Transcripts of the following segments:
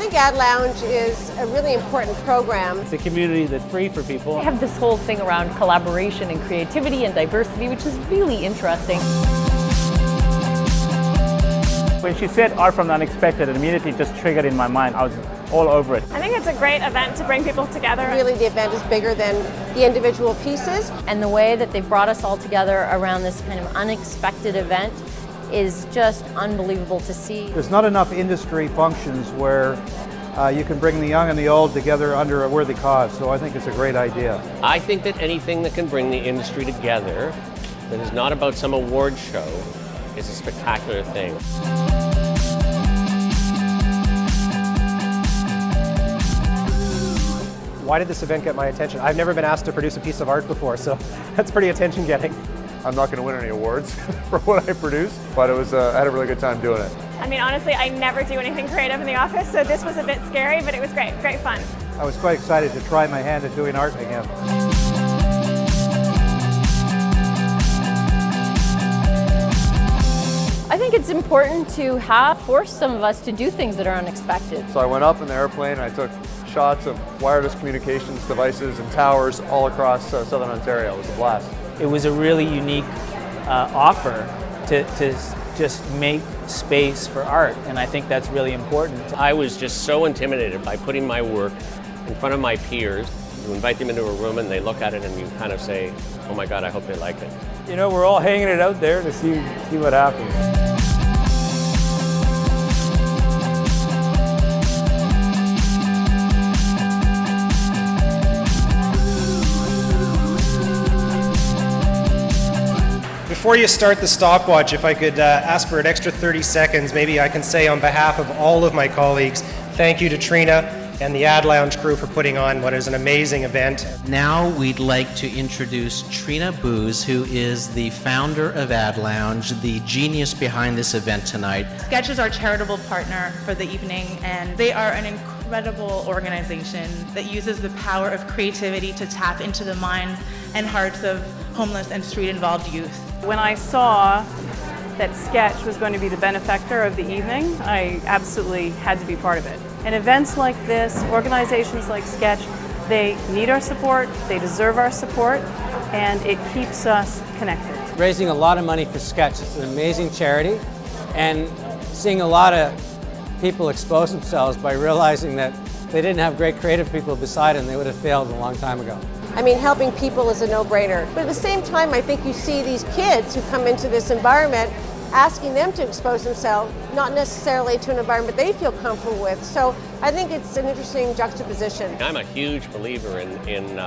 think Ad Lounge is a really important program. It's a community that's free for people. They have this whole thing around collaboration and creativity and diversity, which is really interesting. When she said art from the unexpected, it immediately just triggered in my mind. I was all over it. I think it's a great event to bring people together. Really, the event is bigger than the individual pieces. And the way that they've brought us all together around this kind of unexpected event is just unbelievable to see. There's not enough industry functions where you can bring the young and the old together under a worthy cause, so I think it's a great idea. I think that anything that can bring the industry together that is not about some award show is a spectacular thing. Why did this event get my attention? I've never been asked to produce a piece of art before, so that's pretty attention-getting. I'm not going to win any awards for what I produced, but it was I had a really good time doing it. I mean, honestly, I never do anything creative in the office, so this was a bit scary, but it was great fun. I was quite excited to try my hand at doing art again. I think it's important to force some of us to do things that are unexpected. So I went up in the airplane and I took shots of wireless communications devices and towers all across southern Ontario. It was a blast. It was a really unique offer to just make space for art, and I think that's really important. I was just so intimidated by putting my work in front of my peers. You invite them into a room and they look at it and you kind of say, oh my God, I hope they like it. You know, we're all hanging it out there to see what happens. Before you start the stopwatch, if I could ask for an extra 30 seconds, maybe I can say on behalf of all of my colleagues, thank you to Trina and the Ad Lounge crew for putting on what is an amazing event. Now we'd like to introduce Trina Booz, who is the founder of Ad Lounge, the genius behind this event tonight. Sketch is our charitable partner for the evening, and they are an incredible organization that uses the power of creativity to tap into the minds and hearts of homeless and street-involved youth. When I saw that Sketch was going to be the benefactor of the evening, I absolutely had to be part of it. And events like this, organizations like Sketch, they need our support, they deserve our support, and it keeps us connected. Raising a lot of money for Sketch. It's an amazing charity, and seeing a lot of people expose themselves by realizing that they didn't have great creative people beside them, they would have failed a long time ago. I mean, helping people is a no-brainer. But at the same time, I think you see these kids who come into this environment asking them to expose themselves, not necessarily to an environment they feel comfortable with. So I think it's an interesting juxtaposition. I'm a huge believer in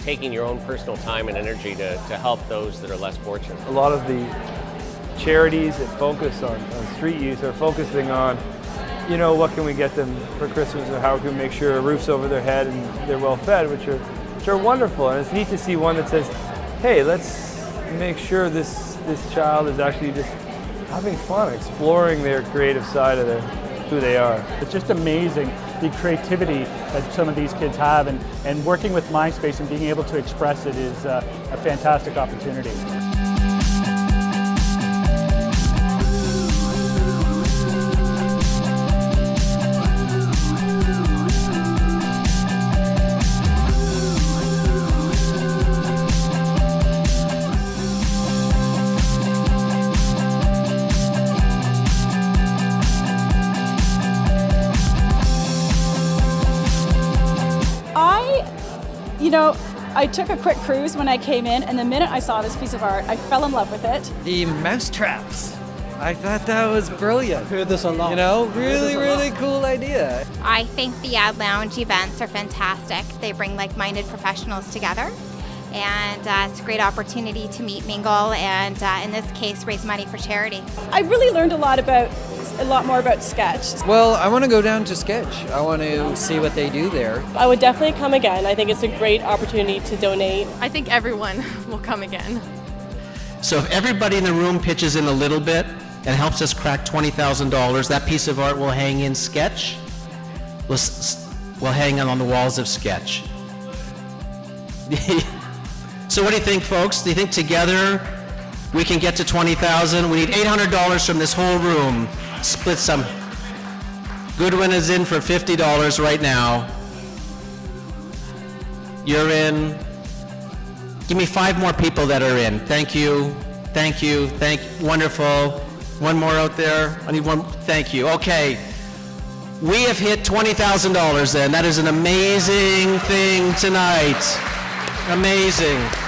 taking your own personal time and energy to help those that are less fortunate. A lot of the charities that focus on street youth are focusing on, you know, what can we get them for Christmas, or how can we make sure a roof's over their head and they're well fed, which are wonderful. And it's neat to see one that says, hey, let's make sure this child is actually just having fun, exploring their creative side of who they are. It's just amazing the creativity that some of these kids have, and working with MySpace and being able to express it is a fantastic opportunity. I took a quick cruise when I came in, and the minute I saw this piece of art, I fell in love with it. The mouse traps. I thought that was brilliant. Heard this a lot. You know, really cool idea. I think the Ad Lounge events are fantastic. They bring like-minded professionals together, and it's a great opportunity to meet, mingle, and in this case, raise money for charity. I really learned a lot more about Sketch. Well, I want to go down to Sketch. I want to see what they do there. I would definitely come again. I think it's a great opportunity to donate. I think everyone will come again. So if everybody in the room pitches in a little bit and helps us crack $20,000, that piece of art will hang in Sketch. Will hang on the walls of Sketch. So what do you think, folks? Do you think together we can get to $20,000? We need $800 from this whole room. Split some. Goodwin is in for $50 right now. You're in. Give me 5 more people that are in. Thank you. Thank you. Wonderful. One more out there. I need one. Thank you. Okay. We have hit $20,000 then. That is an amazing thing tonight. Amazing.